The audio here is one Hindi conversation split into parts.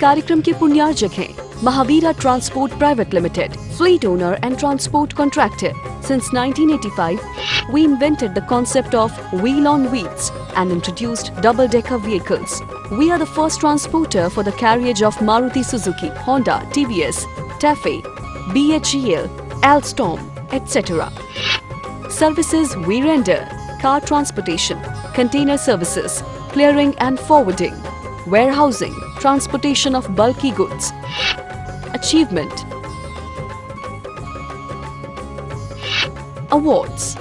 कार्यक्रम के पुण्यार्जक हैं Mahavira Transport Private Limited, fleet owner and transport contractor. Since 1985, we invented the concept of wheel on wheels and introduced double-decker vehicles. We are the first transporter for the carriage of Maruti Suzuki, Honda, TVS, TAFE, BHEL, Alstom, etc. Services we render: car transportation, container services, clearing and forwarding, warehousing, transportation of bulky goods. Achievement. Awards.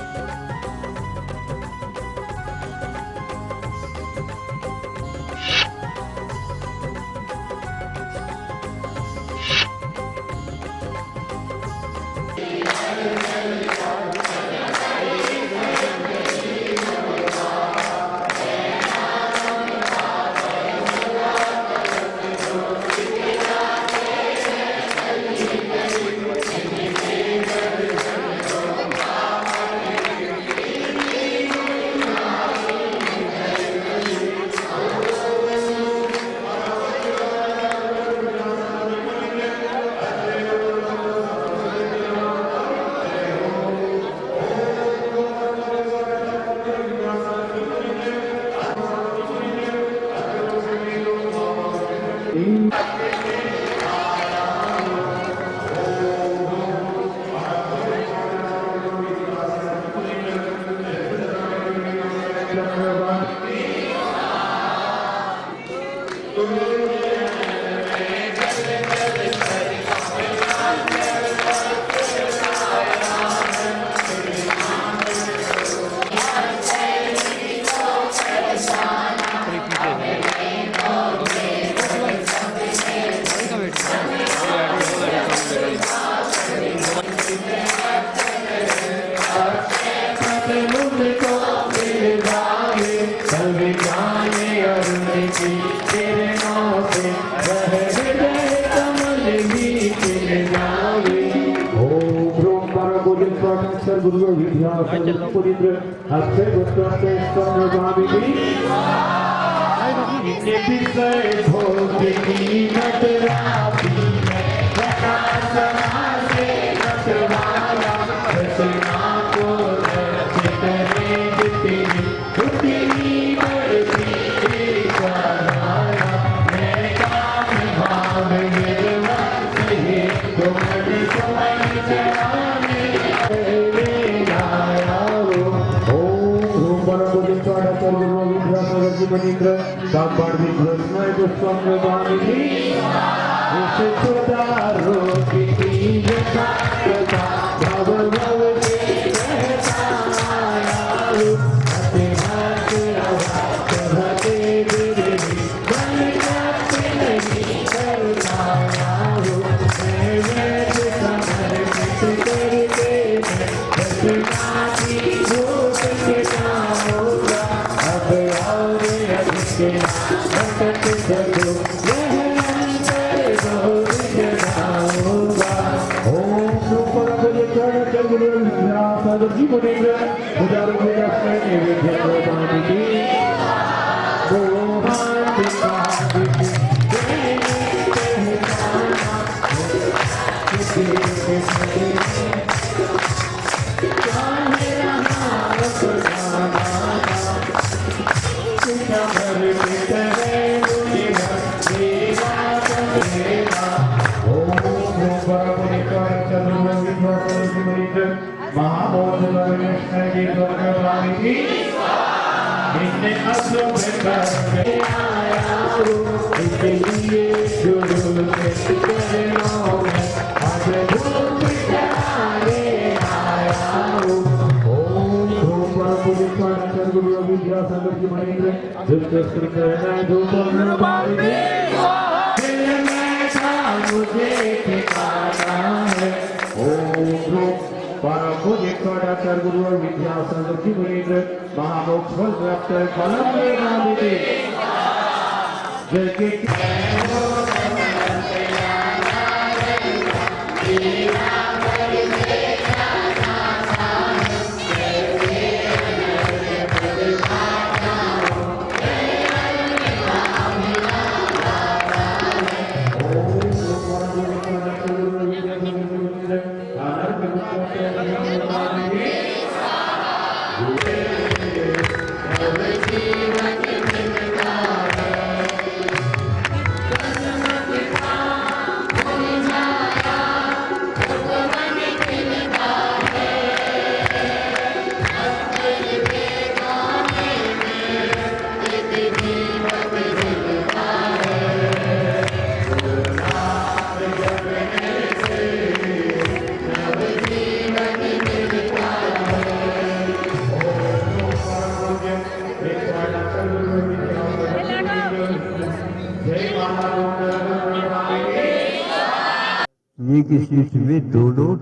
एक ही सीट में दोनों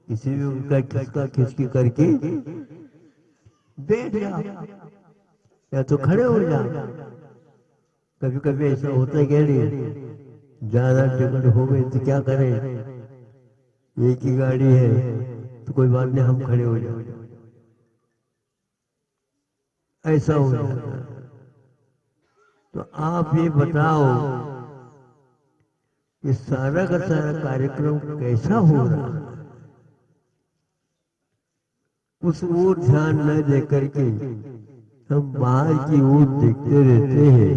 किसी में उनका खिसका खिसकी करके बैठ जाओ या तो खड़े हो जाओ। कभी कभी ऐसा होता है क्या नहीं, ज्यादा टिकट हो गई तो क्या करें, एक ही गाड़ी है तो कोई बात नहीं हम खड़े हो जाओ, ऐसा हो जाता है। तो आप ये बताओ कि सारा का सारा कार्यक्रम कैसा हो रहा है, उस ओर ध्यान न दे करके हम बाहर की ओर देखते रहते हैं,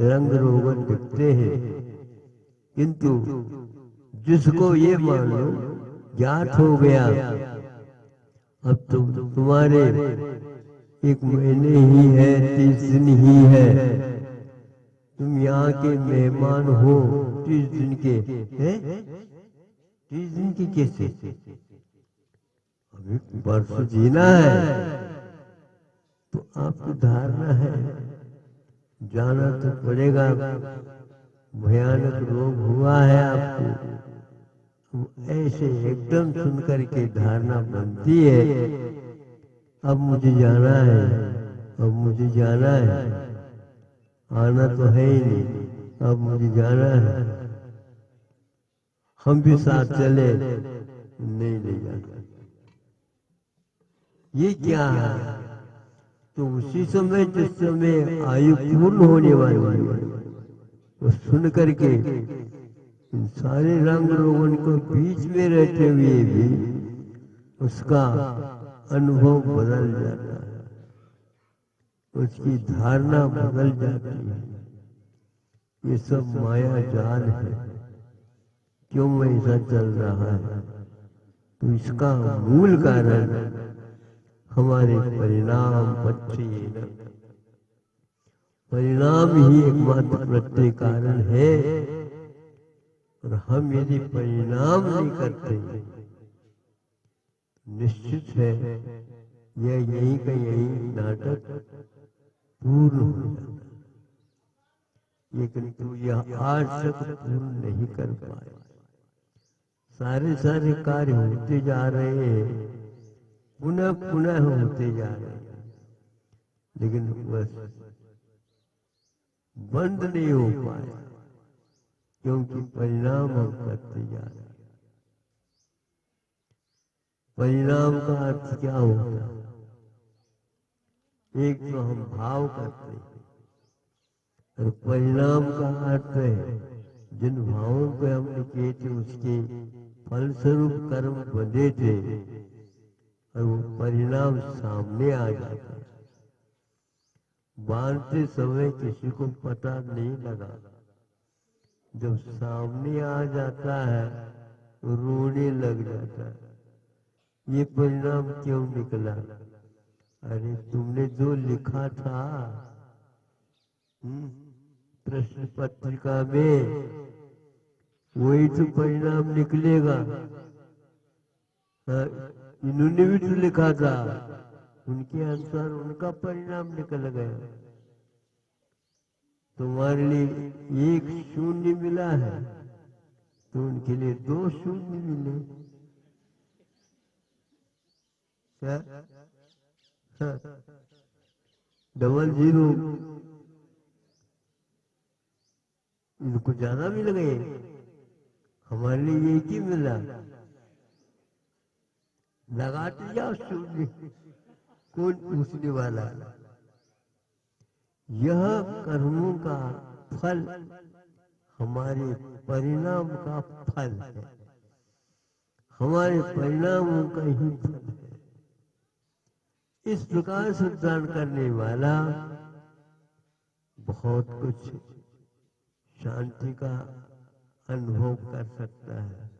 रंग रोगन दिखते हैं, किंतु जिसको ये मान लो ज्ञात हो गया अब तो तुम्हारे 1 महीने ही है, 30 दिन ही है, तुम यहाँ के मेहमान हो 30 दिन के हैं, 30 दिन की कैसे, अभी वर्ष जीना है। तो आपकी धारणा है जाना तो पड़ेगा, भयानक रोग हुआ है आपको, ऐसे एकदम सुनकर के धारणा बनती है अब मुझे जाना है, अब मुझे जाना है, आना तो है ही नहीं, अब मुझे जाना है, हम भी साथ चले, नहीं ले जाना। ये क्या है? तो उसी समय जिस समय आयु पूर्ण होने वाली है वो सुन करके इन सारे रंग रोगन को बीच में रहते हुए भी उसका अनुभव बदल जाता है, उसकी धारणा बदल जाती है। ये सब माया जाल है, क्यों ऐसा चल रहा है? तो इसका मूल कारण हमारे परिणाम पक्षी, परिणाम ही एकमात्र प्रत्यय कारण है। और हम यदि परिणाम नहीं करते निश्चित है यह यही का यही नाटक पूर्ण हो जाता, लेकिन तू यह आज तक पूर्ण नहीं कर पाए। सारे कार्य होते जा रहे हैं, पुनः पुनः होते जा रहे हैं, लेकिन बस बंद नहीं हो पाया, क्योंकि परिणाम हम करते जा रहे हैं। परिणाम का अर्थ क्या होता है? एक तो हम भाव करते हैं, और परिणाम का अर्थ है जिन भावों को हमने किए थे उसके फलस्वरूप कर्म बंधे थे और वो परिणाम सामने आ जाता है। बांधते समय किसी को पता नहीं लगा, जब सामने आ जाता है तो रोने लग जाता है, ये परिणाम क्यों निकला? अरे तुमने जो लिखा था प्रश्न पत्रिका में वही तो परिणाम निकलेगा। इन्होंने भी तो लिखा था, उनके अनुसार उनका परिणाम निकल गया। तुम्हारे लिए 1 शून्य मिला है तो उनके लिए 2 शून्य मिले। क्या? डबल 0 इनको ज्यादा मिल गए, हमारे लिए 1 ही मिला। लगाते जाओ शून्य, कौन पूछने वाला? यह कर्मों का फल हमारे परिणाम का फल है, हमारे परिणामों का ही फल है। इस प्रकार से दान करने वाला बहुत कुछ शांति का अनुभव कर सकता है।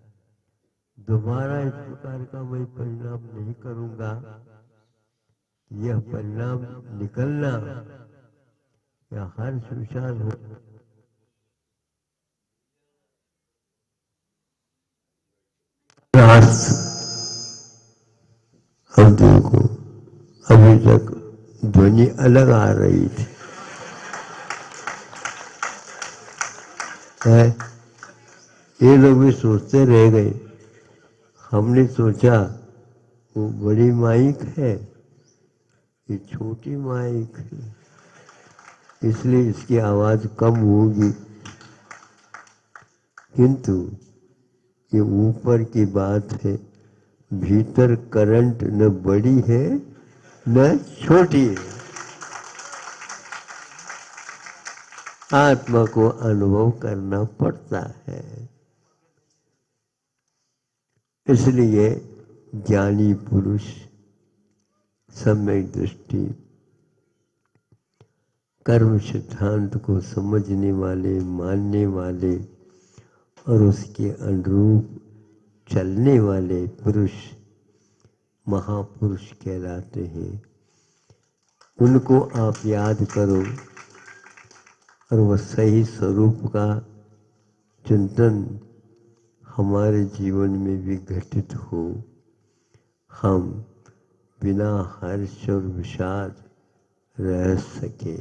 दोबारा इस प्रकार का मैं परिणाम नहीं करूंगा। यह परिणाम निकलना या हर्ष विषाद हो, अब देखो अभी तक ध्वनि अलग आ रही थी, है ये लोग भी सोचते रह गए। हमने सोचा वो बड़ी माइक है, ये छोटी माइक है, इसलिए इसकी आवाज कम होगी। किंतु ये ऊपर की बात है, भीतर करंट न बड़ी है न छोटी है। आत्मा को अनुभव करना पड़ता है। इसलिए ज्ञानी पुरुष, सम्यक दृष्टि, कर्म सिद्धांत को समझने वाले, मानने वाले और उसके अनुरूप चलने वाले पुरुष महापुरुष कहलाते हैं। उनको आप याद करो और वह सही स्वरूप का चिंतन हमारे जीवन में भी घटित हो। हम बिना हर्ष और विषाद रह सके।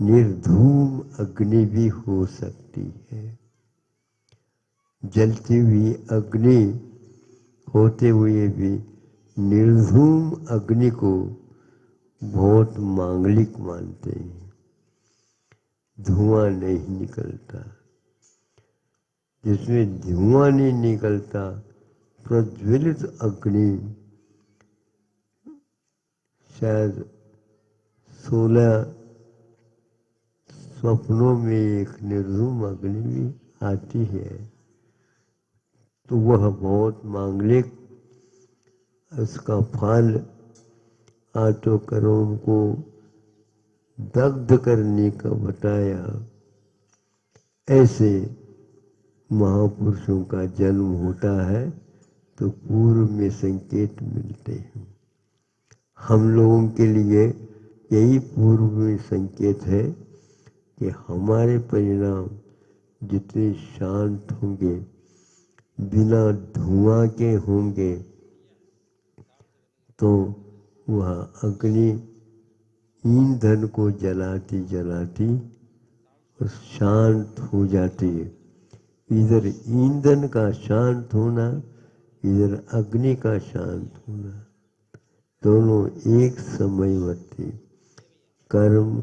निर्धूम अग्नि भी हो सकती है। जलती हुई अग्नि होते हुए भी निर्धूम अग्नि को बहुत मांगलिक मानते हैं। धुआं नहीं निकलता, जिसमें धुआं नहीं निकलता, प्रज्वलित अग्नि शायद 16 स्वप्नों में एक निर्धूम अग्नि भी आती है, तो वह बहुत मांगलिक। उसका फल 8 करोड़ को दग्ध करने का बताया। ऐसे महापुरुषों का जन्म होता है तो पूर्व में संकेत मिलते हैं। हम लोगों के लिए यही पूर्व में संकेत है कि हमारे परिणाम जितने शांत होंगे, बिना धुआं के होंगे, तो वह अग्नि ईंधन को जलाती जलाती और शांत हो जाती है। इधर ईंधन का शांत होना, इधर अग्नि का शांत होना, दोनों एक समयवर्ती। कर्म,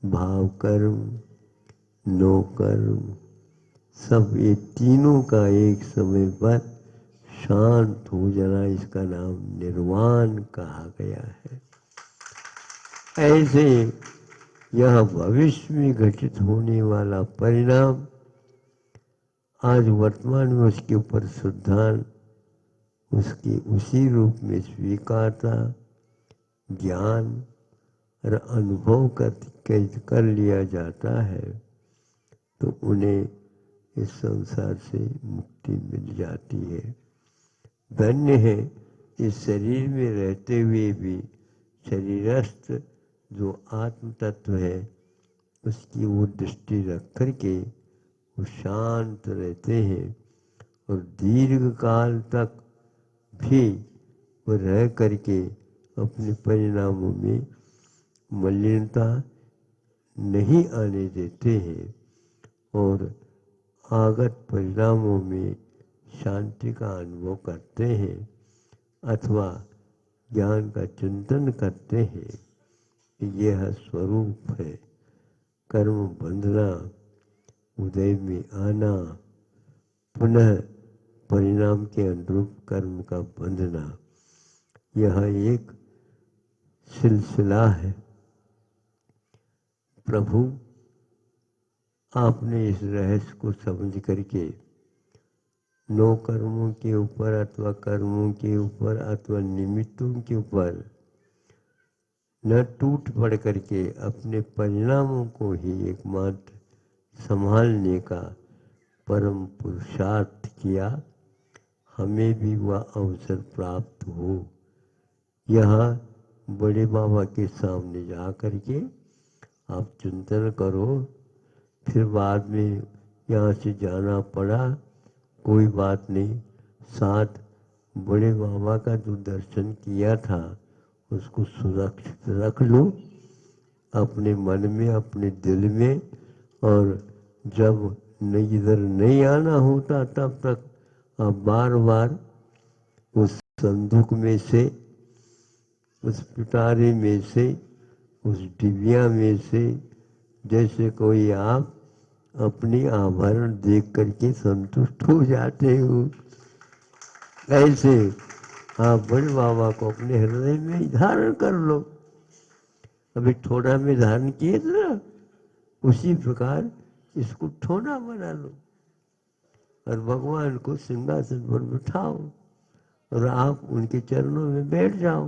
भाव कर्म, नो कर्म, सब ये तीनों का एक समय पर शांत हो जाना, इसका नाम निर्वाण कहा गया है। ऐसे यह भविष्य में घटित होने वाला परिणाम आज वर्तमान में उसके ऊपर शुद्धान उसकी उसी रूप में स्वीकारता, ज्ञान और अनुभव कर लिया जाता है, तो उन्हें इस संसार से मुक्ति मिल जाती है। धन्य है इस शरीर में रहते हुए भी शरीरस्थ जो आत्म तत्व है, उसकी वो दृष्टि रख करके वो शांत रहते हैं और दीर्घ काल तक भी वो रह करके अपने परिणामों में मलिनता नहीं आने देते हैं और आगत परिणामों में शांति का अनुभव करते हैं अथवा ज्ञान का चिंतन करते हैं कि यह स्वरूप है। कर्म बंधना, उदय में आना, पुनः परिणाम के अनुरूप कर्म का बंधना, यह एक सिलसिला है। प्रभु आपने इस रहस्य को समझ करके नौ कर्मों के ऊपर अथवा कर्मों के ऊपर अथवा निमित्तों के ऊपर न टूट पड़ करके अपने परिणामों को ही एकमात्र संभालने का परम पुरुषार्थ किया। हमें भी वह अवसर प्राप्त हो। यहाँ बड़े बाबा के सामने जा करके आप चिंतन करो। फिर बाद में यहाँ से जाना पड़ा, कोई बात नहीं। साथ बड़े बाबा का जो दर्शन किया था उसको सुरक्षित रख लो अपने मन में, अपने दिल में, और जब नहीं इधर नहीं आना होता तब तक आप बार बार उस संदूक में से, उस पिटारे में से, उस डिबिया में से, जैसे कोई आप अपनी आभरण देख करके संतुष्ट हो जाते हो, ऐसे आप बड़े बाबा को अपने हृदय में धारण कर लो। अभी ठोड़ा में धारण किए थे ना, उसी प्रकार इसको ठोना बना लो और भगवान को सिंहासन पर बिठाओ और आप उनके चरणों में बैठ जाओ।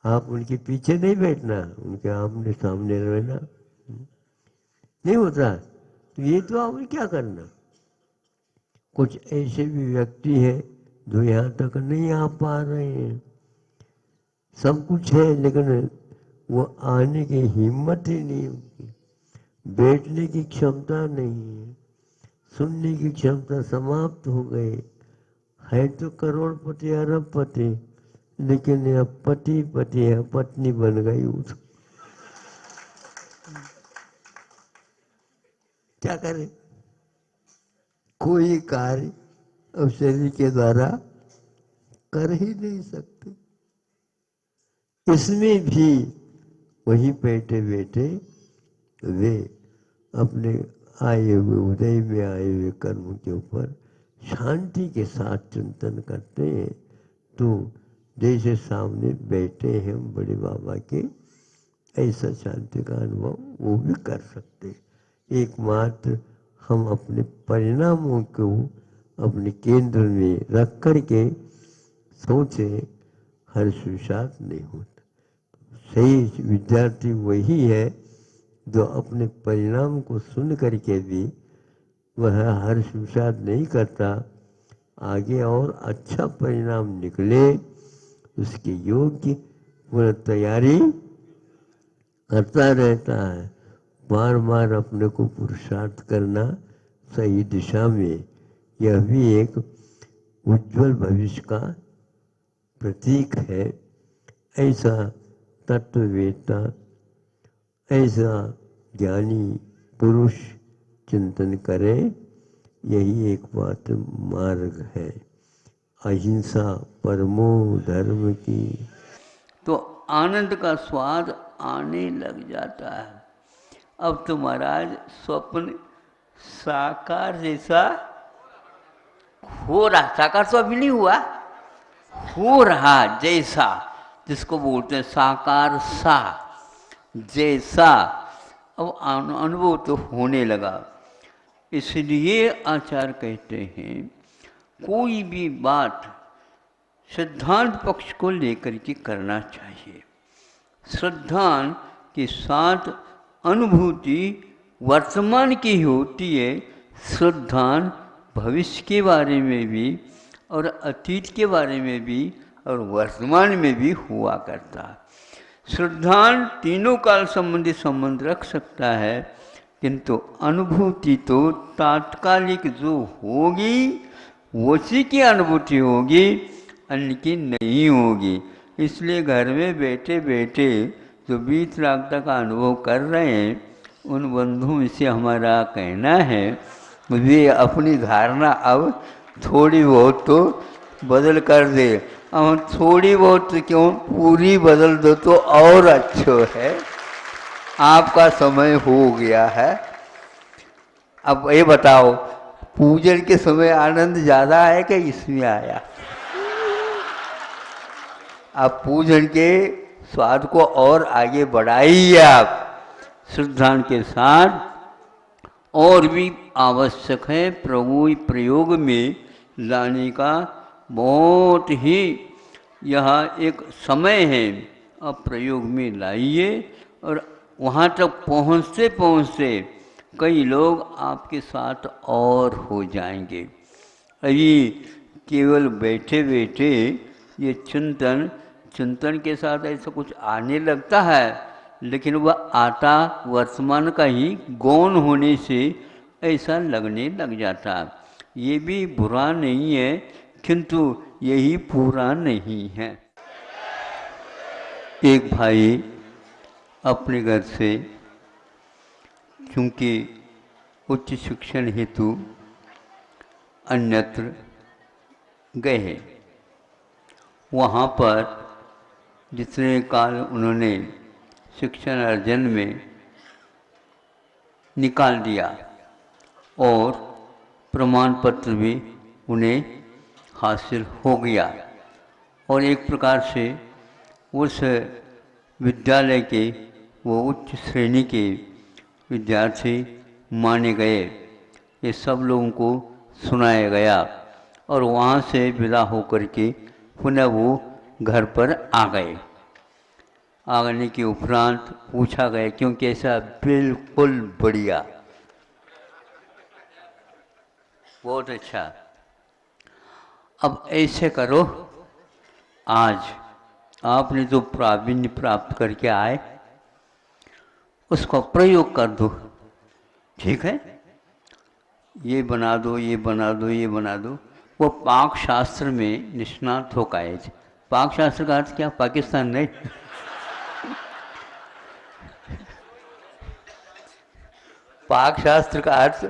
आप उनके पीछे नहीं बैठना, उनके आमने सामने रहना। नहीं होता तो ये तो आपने क्या करना। कुछ ऐसे भी व्यक्ति हैं जो यहाँ तक नहीं आ पा रहे हैं, सब कुछ है लेकिन वो आने की हिम्मत ही नहीं होती, बैठने की क्षमता नहीं है, सुनने की क्षमता समाप्त हो गई है। तो करोड़पति अरबपति, लेकिन यह पति पति है, पत्नी बन गई उसको। क्या करे, कोई कार्य अब शरीर के द्वारा कर ही नहीं सकते। इसमें भी वही बैठे बैठे वे अपने आए हुए उदय में आए हुए कर्म के ऊपर शांति के साथ चिंतन करते हैं। तो जैसे सामने बैठे हैं बड़े बाबा के, ऐसा शांति का अनुभव वो भी कर सकते हैं। एकमात्र हम अपने परिणामों को अपने केंद्र में रख करके सोचे, हर्ष विषाद नहीं होता। सही विद्यार्थी वही है जो अपने परिणाम को सुन करके भी वह हर्ष विषाद नहीं करता, आगे और अच्छा परिणाम निकले उसके योग्य पूर्ण तैयारी करता रहता है। बार बार अपने को पुरुषार्थ करना सही दिशा में, यह भी एक उज्जवल भविष्य का प्रतीक है। ऐसा तत्ववेत्ता, ऐसा ज्ञानी पुरुष चिंतन करे, यही एक मात्र मार्ग है। अहिंसा परमो धर्म की। तो आनंद का स्वाद आने लग जाता है। अब तो महाराज स्वप्न साकार जैसा हो रहा, साकार तो अभी नहीं हुआ, हो रहा जैसा, जिसको बोलते हैं साकार सा जैसा, अब अनुभव तो होने लगा। इसलिए आचार्य कहते हैं कोई भी बात सिद्धांत पक्ष को लेकर के करना चाहिए। सिद्धांत के साथ अनुभूति वर्तमान की होती है, सिद्धांत भविष्य के बारे में भी और अतीत के बारे में भी और वर्तमान में भी हुआ करता है। सिद्धांत तीनों काल संबंधी संबंध रख सकता है, किंतु अनुभूति तो तात्कालिक जो होगी उसी की अनुभूति होगी, अन्य की नहीं होगी। इसलिए घर में बैठे बैठे जो 20 लाख का अनुभव कर रहे हैं, उन बंधुओं से हमारा कहना है वे अपनी धारणा अब थोड़ी बहुत तो बदल कर दे। अब थोड़ी बहुत क्यों, पूरी बदल दो तो और अच्छा है। आपका समय हो गया है। अब ये बताओ, पूजन के समय आनंद ज़्यादा है कि इसमें आया? आप पूजन के स्वाद को और आगे बढ़ाइए। आप सिद्धांत के साथ और भी आवश्यक है प्रभु प्रयोग में लाने का। बहुत ही यह एक समय है, अब प्रयोग में लाइए। और वहाँ तक पहुँचते पहुँचते कई लोग आपके साथ और हो जाएंगे। अभी केवल बैठे बैठे ये चिंतन के साथ ऐसा कुछ आने लगता है, लेकिन वह आता वर्तमान का ही गौण होने से ऐसा लगने लग जाता। ये भी बुरा नहीं है, किंतु यही पूरा नहीं है। एक भाई अपने घर से क्योंकि उच्च शिक्षण हेतु अन्यत्र गए हैं। वहाँ पर जितने काल उन्होंने शिक्षण अर्जन में निकाल दिया और प्रमाण पत्र भी उन्हें हासिल हो गया और एक प्रकार से उस विद्यालय के वो उच्च श्रेणी के विद्यार्थी माने गए। ये सब लोगों को सुनाया गया और वहाँ से विदा होकर के पुनः वो घर पर आ गए। आने के उपरांत पूछा गया क्योंकि ऐसा बिल्कुल बढ़िया, बहुत अच्छा। अब ऐसे करो, आज आपने जो प्रावीण्य प्राप्त करके आए उसको प्रयोग कर दो। ठीक है, ये बना दो, ये बना दो, ये बना दो। वो पाक शास्त्र में निष्णात हो गए थे। पाक शास्त्र का अर्थ क्या? पाकिस्तान नहीं। पाक शास्त्र का अर्थ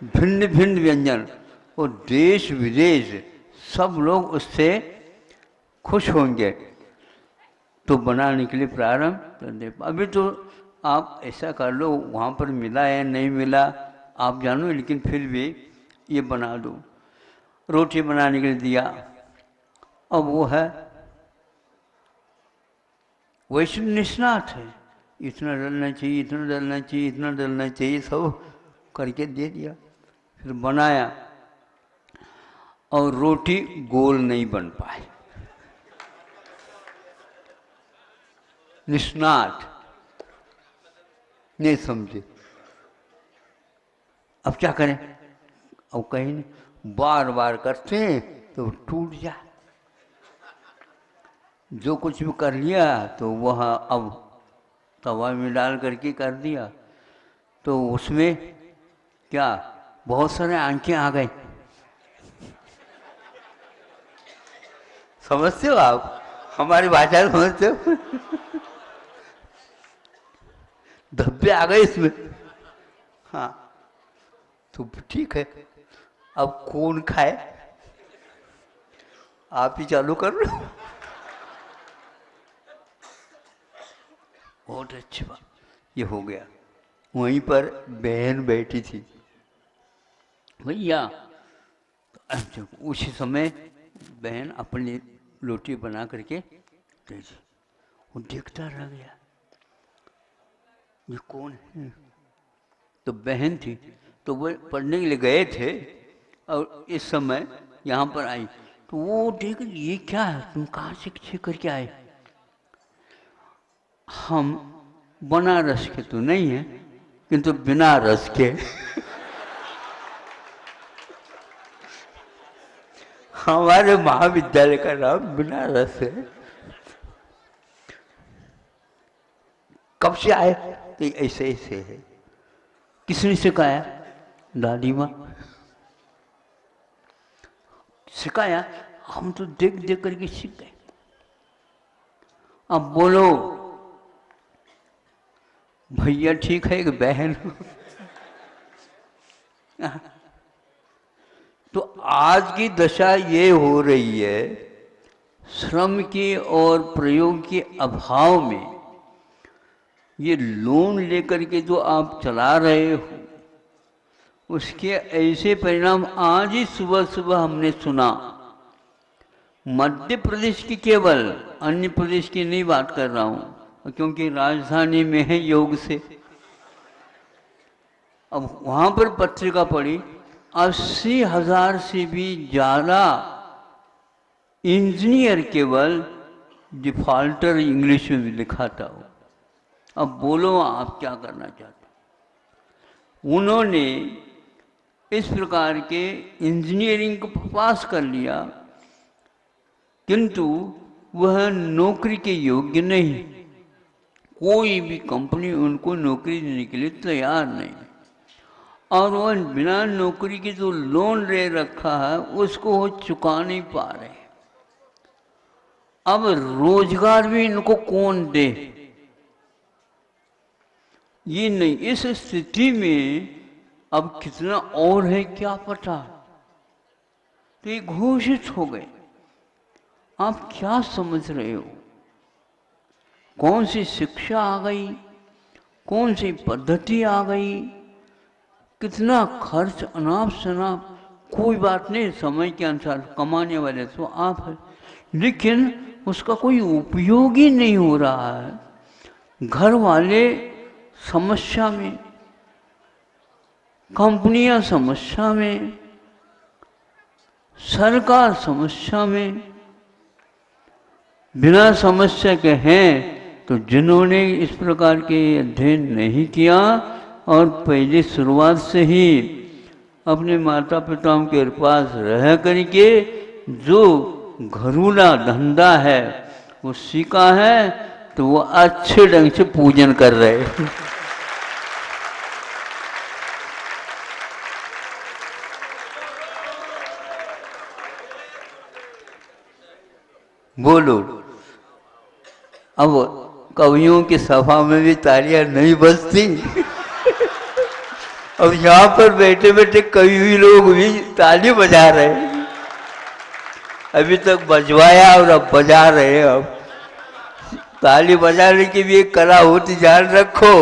भिन्न भिन्न व्यंजन, और देश विदेश सब लोग उससे खुश होंगे तो बनाने के लिए प्रारंभ कर दे। अभी तो आप ऐसा कर लो, वहाँ पर मिला या नहीं मिला आप जानो, लेकिन फिर भी ये बना दो। रोटी बनाने के लिए दिया, अब वो है वैसे निष्णात है, इतना डलना चाहिए, इतना डलना चाहिए, इतना डलना चाहिए, सब करके दे दिया। फिर बनाया और रोटी गोल नहीं बन पाई। निष्णात नहीं समझे, अब क्या करें? अब कहीं नहीं, बार बार करते हैं तो टूट जाए। जो कुछ भी कर लिया तो वह अब तवा में डाल करके कर दिया, तो उसमें क्या बहुत सारे आंखें आ गए। समझते हो आप हमारी भाषा? समझते हो? धब्बे आ गए इसमें। हाँ, तो ठीक है, अब कौन खाए? आप ही चालू कर लो। बहुत अच्छी बात, ये हो गया। वहीं पर बहन बैठी थी भैया, उसी समय बहन अपनी रोटी बना करके दे दी। वो देखता रह गया, ये कौन है? तो बहन थी, तो वो पढ़ने के लिए गए थे और इस समय यहाँ पर आई, तो वो देख, ये क्या है, तुम कहाँ से सीख करके आए? हम बना रस के तो नहीं है, किंतु बिना रस के हमारे महाविद्यालय का नाम बिना रस है। कब से आए? तो ऐसे ऐसे है। किसने सिखाया? दादी माँ सिखाया, हम तो देख देख करके सीख गए। अब बोलो भैया ठीक है कि बहन? तो आज की दशा ये हो रही है, श्रम के और प्रयोग के अभाव में ये लोन लेकर के जो आप चला रहे हो, उसके ऐसे परिणाम आज ही सुबह सुबह हमने सुना। मध्य प्रदेश की केवल, अन्य प्रदेश की नहीं बात कर रहा हूँ, क्योंकि राजधानी में है योग से। अब वहाँ पर पत्रिका पढ़ी, 80,000 से भी ज़्यादा इंजीनियर केवल डिफॉल्टर इंग्लिश में भी लिखा था। अब बोलो आप क्या करना चाहते? उन्होंने इस प्रकार के इंजीनियरिंग को पास कर लिया, किंतु वह नौकरी के योग्य नहीं। कोई भी कंपनी उनको नौकरी देने के लिए तैयार नहीं, और वह बिना नौकरी के जो लोन ले रखा है उसको वो चुका नहीं पा रहे। अब रोजगार भी इनको कौन दे? ये नहीं, इस स्थिति में अब कितना और है क्या पता, तो ये घोषित हो गए। आप क्या समझ रहे हो? कौन सी शिक्षा आ गई, कौन सी पद्धति आ गई, कितना खर्च अनाप शनाप, कोई बात नहीं, समय के अनुसार कमाने वाले तो आप हैं, लेकिन उसका कोई उपयोग ही नहीं हो रहा है। घर वाले समस्या में, कंपनियां समस्या में, सरकार समस्या में। बिना समस्या के हैं तो जिन्होंने इस प्रकार के अध्ययन नहीं किया और पहले शुरुआत से ही अपने माता पिताओं के पास रह करके जो घरूला धंधा है वो सीखा है, तो वो अच्छे ढंग से पूजन कर रहे हैं। बोलो, अब कवियों की सभा में भी तालियां नहीं बजती। अब यहाँ पर बैठे बैठे कवि लोग भी ताली बजा रहे हैं। अभी तक बजवाया और अब बजा रहे हैं। अब ताली बजाने की भी एक कला होती, ध्यान रखो।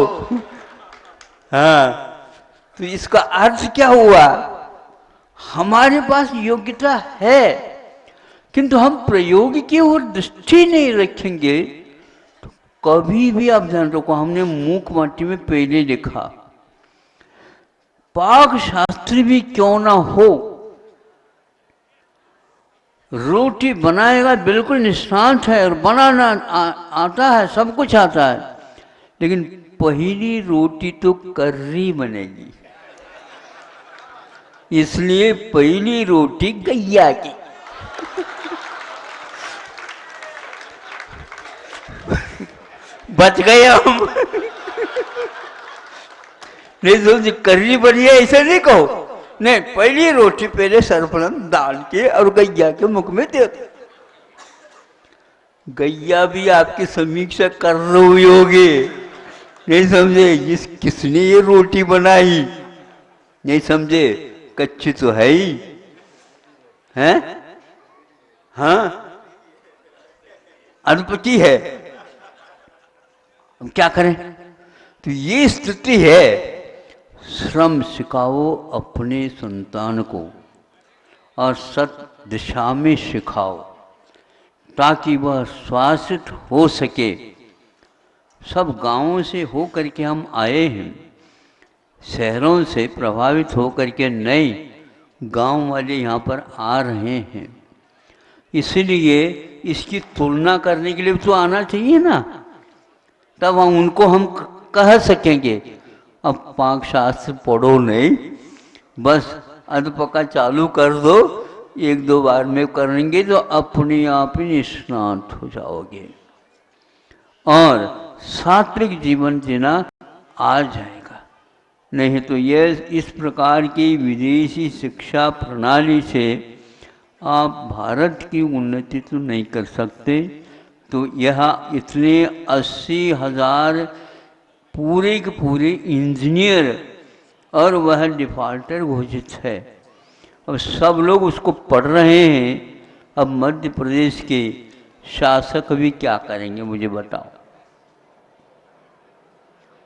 हाँ, तो इसका अर्थ क्या हुआ? हमारे पास योग्यता है, किंतु हम प्रयोग की ओर दृष्टि नहीं रखेंगे तो कभी भी, आप जान रखो, हमने मूक माटी में पहले लिखा, पाक शास्त्री भी क्यों ना हो, रोटी बनाएगा बिल्कुल निष्णात है और बनाना आता है, सब कुछ आता है, लेकिन पहली रोटी तो कर्री बनेगी। इसलिए पहली रोटी गैया की। बच गए हम। नहीं तो कर्री बनी है ऐसे नहीं कहो, नहीं, पहली रोटी पहले सर्वप्रथम डाल के और गैया के मुख में दे दो। गैया भी आपकी समीक्षा कर रही होगी, नहीं समझे? किसने ये रोटी बनाई, नहीं समझे? कच्ची तो है ही, हैं? हाँ, अनपची है। हम क्या करें? तो ये स्थिति है। श्रम सिखाओ अपने संतान को और सत दिशा में सिखाओ ताकि वह स्वास्थ्य हो सके। सब गांवों से हो करके हम आए हैं, शहरों से प्रभावित हो करके नए गांव वाले यहाँ पर आ रहे हैं, इसलिए इसकी तुलना करने के लिए तो आना चाहिए ना, तब उनको हम कह सकेंगे। अब पाक शास्त्र पढ़ो नहीं, बस अधपका चालू कर दो, एक दो बार में करेंगे तो अपने आप ही निष्णात हो जाओगे और सात्विक जीवन जीना आ जाएगा। नहीं तो ये इस प्रकार की विदेशी शिक्षा प्रणाली से आप भारत की उन्नति तो नहीं कर सकते। तो यह इतने 80,000 पूरे के पूरे इंजीनियर और वह डिफाल्टर घोषित है। अब सब लोग उसको पढ़ रहे हैं। अब मध्य प्रदेश के शासक भी क्या करेंगे मुझे बताओ?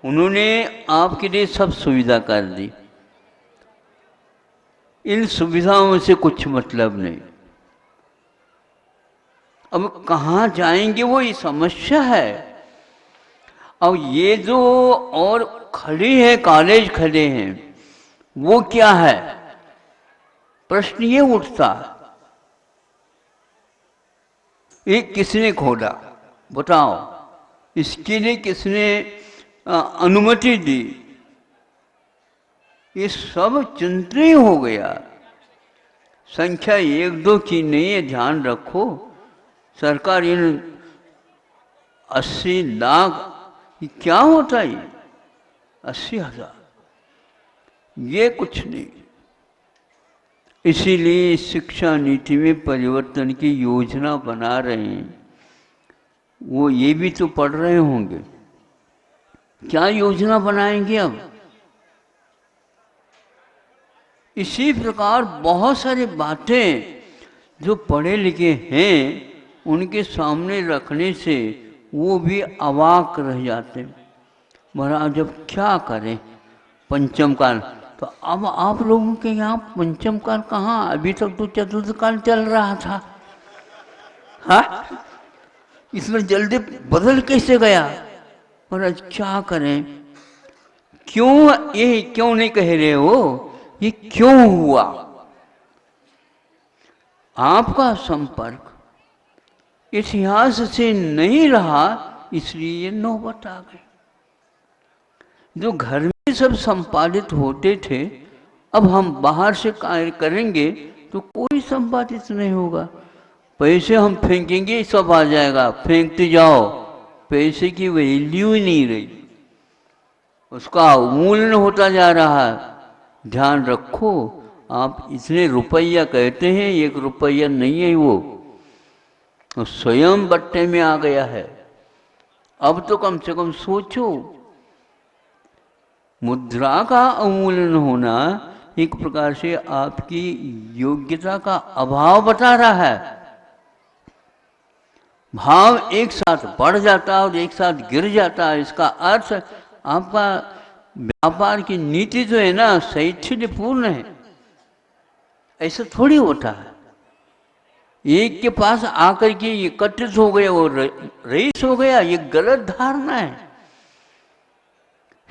उन्होंने आपके लिए सब सुविधा कर दी, इन सुविधाओं से कुछ मतलब नहीं। अब कहाँ जाएंगे वो ही समस्या है। अब ये जो और खड़े हैं, कॉलेज खड़े हैं, वो क्या है? प्रश्न ये उठता, ये किसने खोला बताओ? इसके लिए किसने अनुमति दी? ये सब चिंतित हो गया। संख्या 1-2 की नहीं है, ध्यान रखो। सरकार इन 80 लाख, क्या होता है 80,000, ये कुछ नहीं। इसीलिए शिक्षा नीति में परिवर्तन की योजना बना रहे हैं। वो ये भी तो पढ़ रहे होंगे, क्या योजना बनाएंगे अब? इसी प्रकार बहुत सारी बातें जो पढ़े लिखे हैं उनके सामने रखने से वो भी अवाक रह जाते। महाराज अब क्या करें पंचम काल? तो अब आप लोगों के यहाँ पंचम काल कहाँ? अभी तक तो चतुर्थ काल चल रहा था। हाँ, इसमें जल्दी बदल कैसे गया? महाराज क्या करें? क्यों ये क्यों नहीं कह रहे हो? ये क्यों हुआ? आपका संपर्क इतिहास से नहीं रहा, इसलिए ये नौबत आ गई। जो घर में सब संपादित होते थे, अब हम बाहर से कार्य करेंगे तो कोई संपादित नहीं होगा। पैसे हम फेंकेंगे, सब आ जाएगा, फेंकते जाओ, पैसे की वैल्यू ही नहीं रही, उसका अवमूल्यन होता जा रहा है। ध्यान रखो, आप इतने रुपया कहते हैं, 1 रुपया नहीं है वो, तो स्वयं बट्टे में आ गया है। अब तो कम से कम सोचो, मुद्रा का अवमूल्यन होना एक प्रकार से आपकी योग्यता का अभाव बता रहा है। भाव एक साथ बढ़ जाता है और एक साथ गिर जाता है। इसका अर्थ आपका व्यापार की नीति जो है ना, शैथिल्यपूर्ण है। ऐसा थोड़ी होता है एक के पास आकर के एकत्रित हो गया और रईस हो गया, ये गलत धारणा है,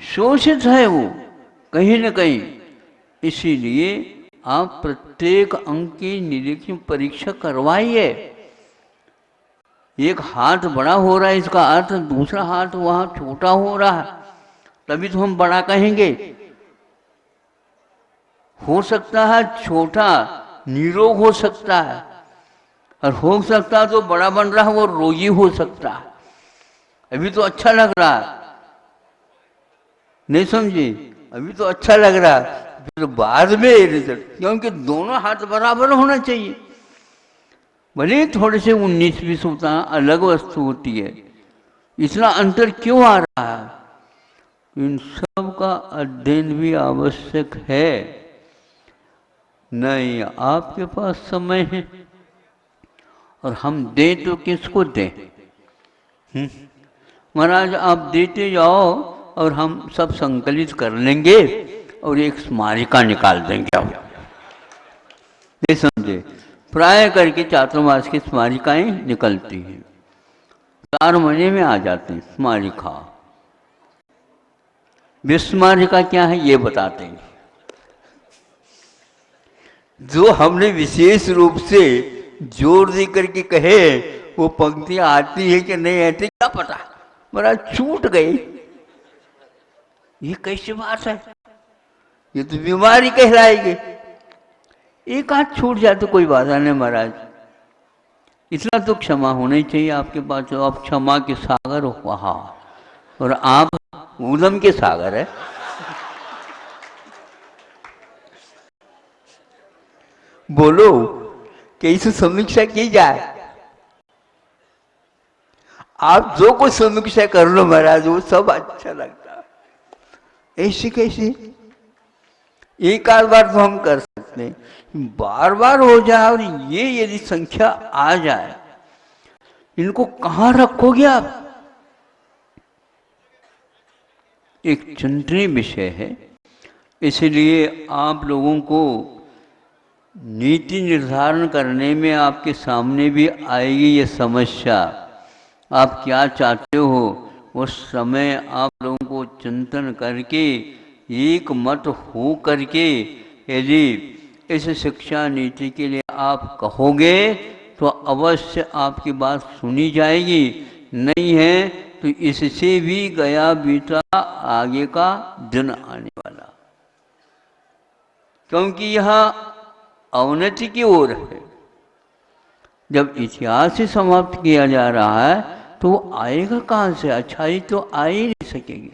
शोषित है वो कहीं न कहीं। इसीलिए आप प्रत्येक अंक की निरीक्षण परीक्षा करवाइए। एक हाथ बड़ा हो रहा है, इसका अर्थ दूसरा हाथ वहां छोटा हो रहा है, तभी तो हम बड़ा कहेंगे। हो सकता है छोटा निरोग हो सकता है, और हो सकता है जो बड़ा बन रहा है वो रोगी हो सकता है। अभी तो अच्छा लग रहा है, नहीं समझे? अभी तो अच्छा लग रहा है, फिर बाद में रिजल्ट, क्योंकि दोनों हाथ बराबर होना चाहिए। भले थोड़े से 19-20 होता है, अलग वस्तु होती है, इतना अंतर क्यों आ रहा है? इन सब का अध्ययन भी आवश्यक है। नहीं आपके पास समय है, और हम दें तो किसको दें? महाराज आप देते जाओ और हम सब संकलित कर लेंगे और एक स्मारिका निकाल देंगे। आप ये समझे? प्राय करके चातुर्मास की स्मारिकाएं निकलती हैं, 4 महीने में आ जाती हैं स्मारिका। विस्मारिका क्या है ये बताते हैं। जो हमने विशेष रूप से जोर दे करके कहे वो पंक्तियां आती है कि नहीं आती क्या पता, महाराज छूट गई। ये कैसी बात है? ये तो बीमारी कहलाएगी। एक आध छूट जाए तो कोई बात नहीं महाराज, इतना तो क्षमा होना ही चाहिए आपके पास। तो आप क्षमा के सागर हो वहा, और आप उदम के सागर है। बोलो कैसे समीक्षा की जाए? आप जो कुछ समीक्षा कर लो महाराज, वो सब अच्छा लगता है। ऐसे कैसे? एक आध बार तो हम कर सकते हैं, बार बार हो जाए और ये यदि संख्या आ जाए, इनको कहाँ रखोगे आप? एक चिंतनीय विषय है। इसलिए आप लोगों को नीति निर्धारण करने में आपके सामने भी आएगी ये समस्या। आप क्या चाहते हो, उस समय आप लोगों को चिंतन करके एक मत हो करके यदि इस शिक्षा नीति के लिए आप कहोगे तो अवश्य आपकी बात सुनी जाएगी। नहीं है तो इससे भी गया बीता आगे का दिन आने वाला, क्योंकि यह अवनति की ओर है। जब इतिहास ही समाप्त किया जा रहा है तो आएगा कहाँ से? अच्छाई तो आ ही नहीं सकेगी।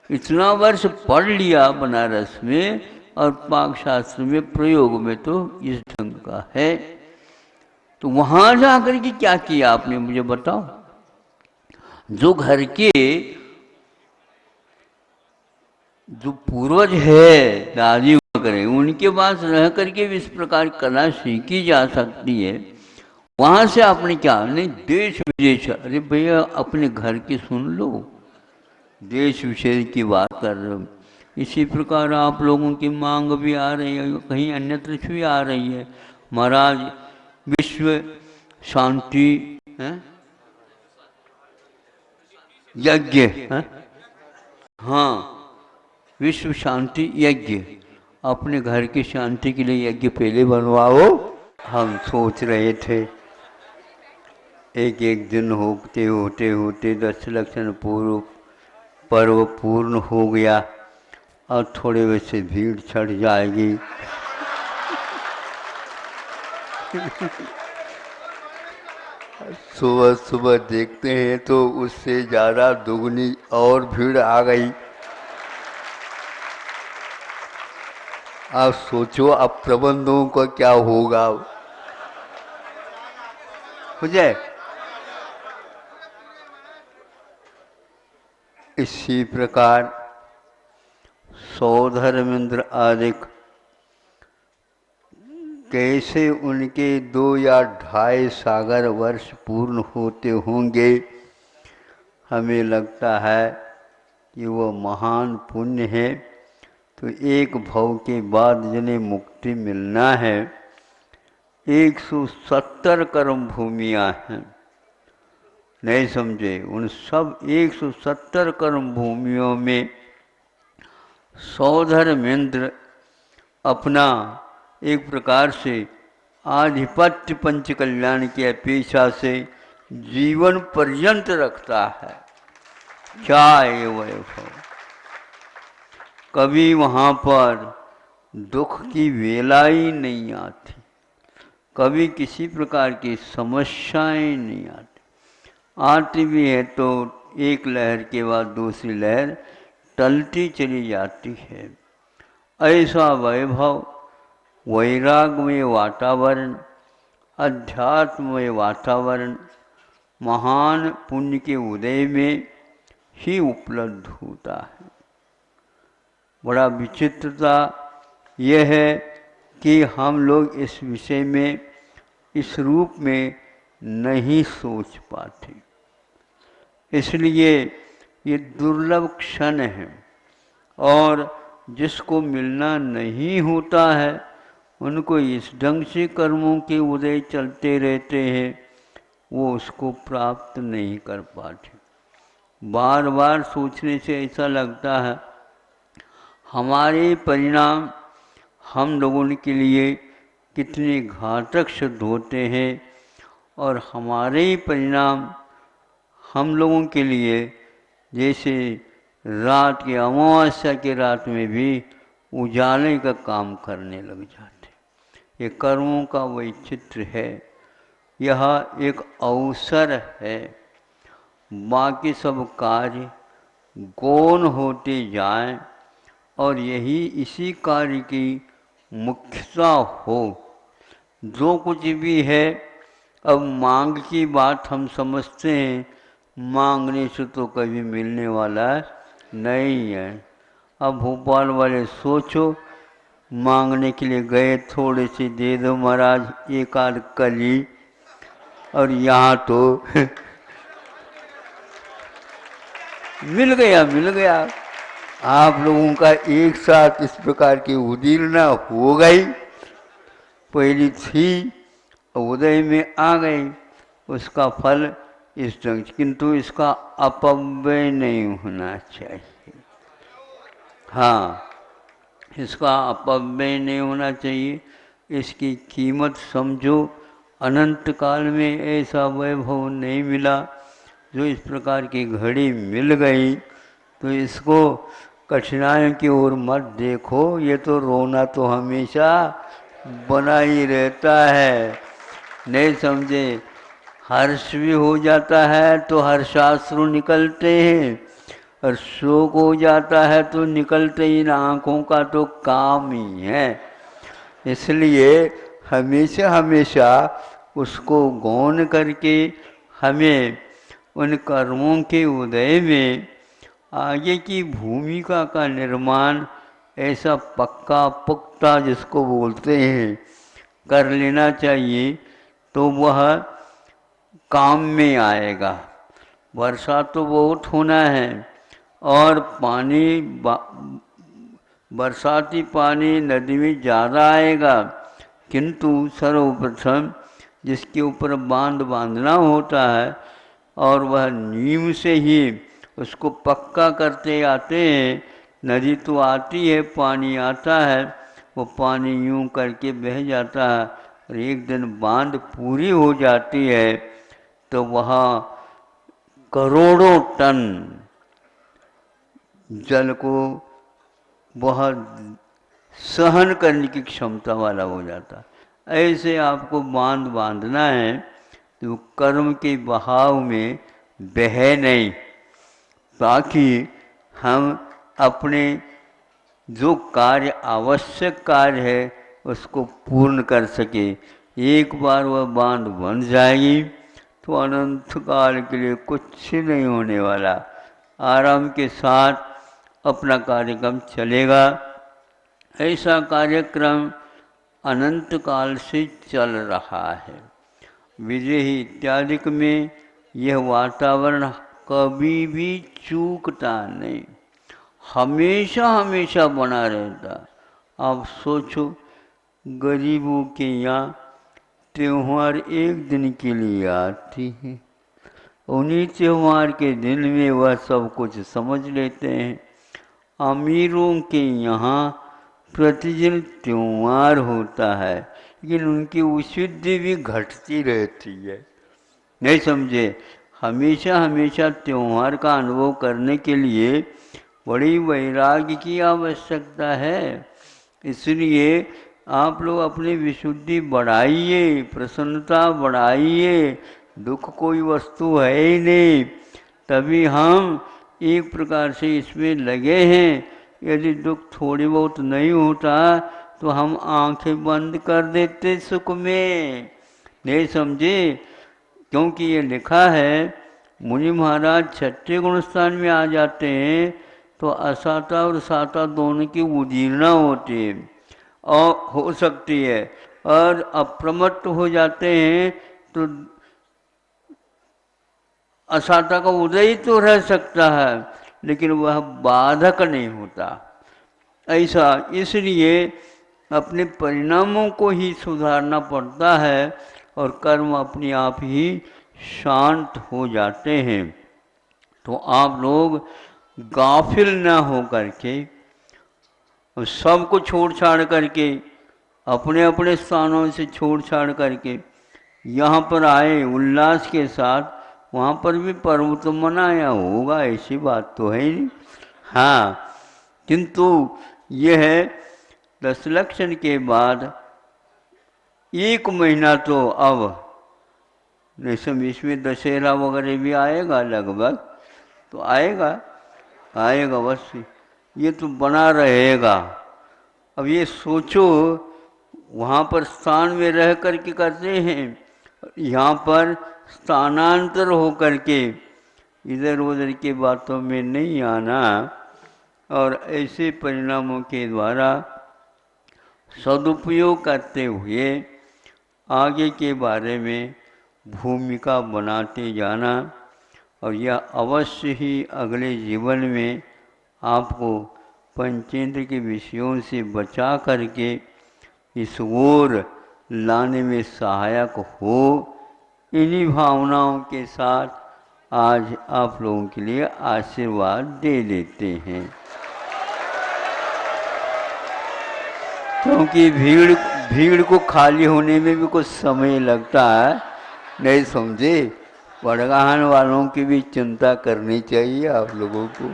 इतना वर्ष पढ़ लिया बनारस में और पाक शास्त्र में प्रयोग में तो इस ढंग का है, तो वहाँ जाकर के क्या किया आपने मुझे बताओ। जो घर के जो पूर्वज है दादी वगैरह, उनके पास रह करके भी इस प्रकार कला सीखी जा सकती है। वहाँ से आपने क्या नहीं, देश विदेश, अरे भैया अपने घर की सुन लो, देश विदेश की बात कर रहे हो। इसी प्रकार आप लोगों की मांग भी आ रही है, कहीं अन्यत्र भी आ रही है। महाराज विश्व शांति यज्ञ, हाँ विश्व शांति यज्ञ, अपने घर की शांति के लिए यज्ञ पहले बनवाओ। हम सोच रहे थे एक एक दिन होते होते होते दशलक्षण पर्व पूर्ण हो गया और थोड़े वैसे भीड़ चढ़ जाएगी। सुबह सुबह देखते हैं तो उससे ज़्यादा दुगनी और भीड़ आ गई। आप सोचो अब प्रबंधों का क्या होगा, हो जाए। इसी प्रकार सौधर्मेंद्र आदि कैसे उनके 2 या 2.5 सागर वर्ष पूर्ण होते होंगे, हमें लगता है कि वो महान पुण्य है। तो एक भव के बाद जिन्हें मुक्ति मिलना है, 170 कर्म भूमियाँ हैं, नहीं समझे, उन सब 170 कर्म भूमियों में सौधर्मेंद्र अपना एक प्रकार से आधिपत्य पंच कल्याण की अपेक्षा से जीवन पर्यंत रखता है। क्या ये वैभव, कभी वहाँ पर दुख की वेला ही नहीं आती, कभी किसी प्रकार की समस्याएं नहीं आती, आती भी है तो एक लहर के बाद दूसरी लहर टलती चली जाती है। ऐसा वैभव, वैराग्यमय वातावरण, अध्यात्ममय वातावरण महान पुण्य के उदय में ही उपलब्ध होता है। बड़ा विचित्रता यह है कि हम लोग इस विषय में इस रूप में नहीं सोच पाते, इसलिए ये दुर्लभ क्षण है। और जिसको मिलना नहीं होता है उनको इस ढंग से कर्मों के उदय चलते रहते हैं, वो उसको प्राप्त नहीं कर पाते। बार बार सोचने से ऐसा लगता है हमारे परिणाम हम लोगों के लिए कितने घातक सिद्ध होते हैं, और हमारे ही परिणाम हम लोगों के लिए जैसे रात की अमावस्या की रात में भी उजाले का काम करने लग जाते। ये कर्मों का वैचित्र है, यह एक अवसर है। बाकी सब कार्य गौण होते जाएं और यही इसी कार्य की मुख्यता हो। जो कुछ भी है, अब मांग की बात हम समझते हैं, मांगने से तो कभी मिलने वाला नहीं है। अब भोपाल वाले सोचो, मांगने के लिए गए, थोड़े से दे दो महाराज एक आध कली, और यहाँ तो मिल गया। आप लोगों का एक साथ इस प्रकार की उदीर्णा हो गई, पहली थी उदय में आ गई, उसका फल इस ढंग, किंतु इसका अपव्यय नहीं होना चाहिए। हाँ, इसका अपव्यय नहीं होना चाहिए, इसकी कीमत समझो। अनंत काल में ऐसा वैभव नहीं मिला, जो इस प्रकार की घड़ी मिल गई तो इसको कठिनाइयों की ओर मत देखो, ये तो रोना तो हमेशा बना ही रहता है, नहीं समझे। हर्ष भी हो जाता है तो हर्षाश्रु निकलते हैं, और शोक हो जाता है तो निकलते ही आँखों का तो काम ही है। इसलिए हमेशा उसको गौण करके हमें उन कर्मों के उदय में आगे की भूमिका का निर्माण ऐसा पक्का पुख्ता जिसको बोलते हैं कर लेना चाहिए, तो वह काम में आएगा। वर्षा तो बहुत होना है और बरसाती पानी नदी में ज़्यादा आएगा, किंतु सर्वप्रथम जिसके ऊपर बांध बांधना होता है और वह नींव से ही उसको पक्का करते आते हैं। नदी तो आती है, पानी आता है, वो पानी यूं करके बह जाता है और एक दिन बांध पूरी हो जाती है तो वहाँ करोड़ों टन जल को बहुत सहन करने की क्षमता वाला हो जाता है। ऐसे आपको बांध बांधना है तो कर्म के बहाव में बहे नहीं, ताकि हम अपने जो कार्य आवश्यक कार्य है उसको पूर्ण कर सके। एक बार वह बांध बन जाएगी तो अनंत काल के लिए कुछ नहीं होने वाला, आराम के साथ अपना कार्यक्रम चलेगा। ऐसा कार्यक्रम अनंत काल से चल रहा है। विदेही इत्यादि में यह वातावरण कभी भी चूकता नहीं, हमेशा हमेशा बना रहता। आप सोचो, गरीबों के यहाँ त्योहार एक दिन के लिए आती है, उन्हीं त्योहार के दिन में वह सब कुछ समझ लेते हैं। अमीरों के यहाँ प्रतिदिन त्योहार होता है, लेकिन उनकी विशुद्धि भी घटती रहती है। नहीं समझे? हमेशा हमेशा त्योहार का अनुभव करने के लिए बड़ी वैराग्य की आवश्यकता है। इसलिए आप लोग अपनी विशुद्धि बढ़ाइए, प्रसन्नता बढ़ाइए। दुख कोई वस्तु है ही नहीं, तभी हम एक प्रकार से इसमें लगे हैं। यदि दुख थोड़ी बहुत नहीं होता तो हम आंखें बंद कर देते सुख में। नहीं समझे? क्योंकि ये लिखा है, मुनि महाराज छठे गुण स्थान में आ जाते हैं तो असाता और साता दोनों की उदीर्णा होती है और हो सकती है, और अप्रमत्त हो जाते हैं तो असाता का उदय ही तो रह सकता है, लेकिन वह बाधक नहीं होता। ऐसा इसलिए अपने परिणामों को ही सुधारना पड़ता है और कर्म अपने आप ही शांत हो जाते हैं। तो आप लोग गाफिल न हो करके, सब को छोड़ छाड़ करके, अपने अपने स्थानों से छोड़ छाड़ करके यहाँ पर आए उल्लास के साथ। वहाँ पर भी पर्व तो मनाया होगा, ऐसी बात तो है ही नहीं। हाँ, किंतु यह 10 लक्षण के बाद 1 महीना तो अब नहीं, इसमें दशहरा वगैरह भी आएगा लगभग, तो आएगा बस, ये तो बना रहेगा। अब ये सोचो, वहाँ पर स्थान में रह कर के करते हैं, यहाँ पर स्थानांतर हो करके इधर उधर की बातों में नहीं आना और ऐसे परिणामों के द्वारा सदुपयोग करते हुए आगे के बारे में भूमिका बनाते जाना। और यह अवश्य ही अगले जीवन में आपको पंचेंद्र के विषयों से बचा करके इस ओर लाने में सहायक हो। इन्हीं भावनाओं के साथ आज आप लोगों के लिए आशीर्वाद दे देते हैं, क्योंकि भीड़ को खाली होने में भी कुछ समय लगता है। नहीं समझे? बड़गाहन वालों की भी चिंता करनी चाहिए आप लोगों को।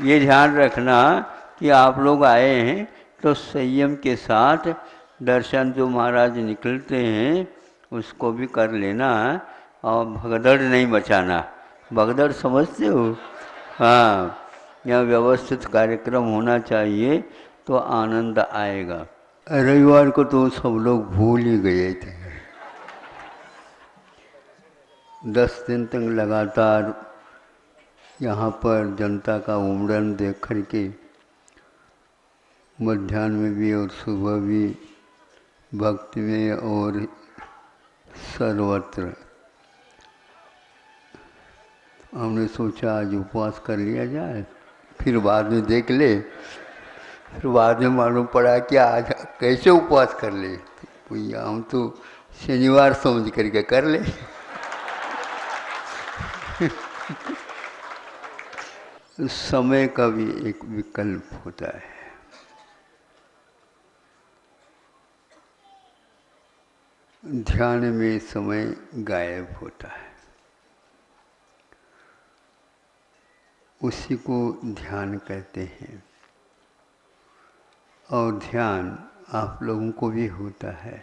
ये ध्यान रखना कि आप लोग आए हैं तो संयम के साथ दर्शन जो महाराज निकलते हैं उसको भी कर लेना और भगदड़ नहीं मचाना। भगदड़ समझते हो? हाँ, यहाँ व्यवस्थित कार्यक्रम होना चाहिए तो आनंद आएगा। रविवार को तो सब लोग भूल ही गए थे। 10 दिन तक लगातार यहाँ पर जनता का उमड़न देख कर के मध्याह्न में भी और सुबह भी भक्ति में और सर्वत्र हमने सोचा आज उपवास कर लिया जाए, फिर बाद में देख ले, फिर बाद में मालूम पड़ा कि आज कैसे उपवास कर ले। तो भैया हम तो शनिवार समझ करके कर ले। समय का भी एक विकल्प होता है। ध्यान में समय गायब होता है, उसी को ध्यान कहते हैं। और ध्यान आप लोगों को भी होता है।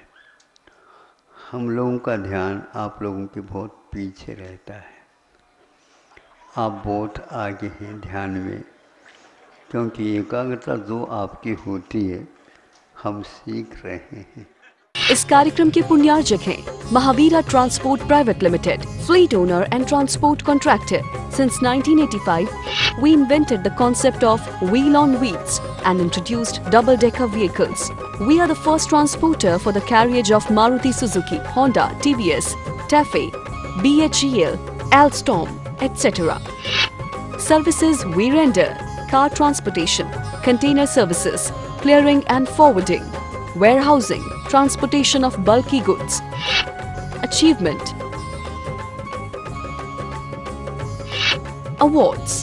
हम लोगों का ध्यान आप लोगों के बहुत पीछे रहता है, आप बहुत आगे हैं ध्यान में, क्योंकि एकाग्रता जो आपकी होती है हम सीख रहे हैं। इस कार्यक्रम के पुण्यार्जक हैं Mahavira transport private limited, fleet owner and transport contractor. Since 1985, we invented the concept of wheel on wheels and introduced double-decker vehicles. We are the first transporter for the carriage of Maruti Suzuki, Honda, TVS, TAFE, BHEL, Alstom, etc. Services we render: car transportation, container services, clearing and forwarding, warehousing, transportation of bulky goods. Achievement. Awards.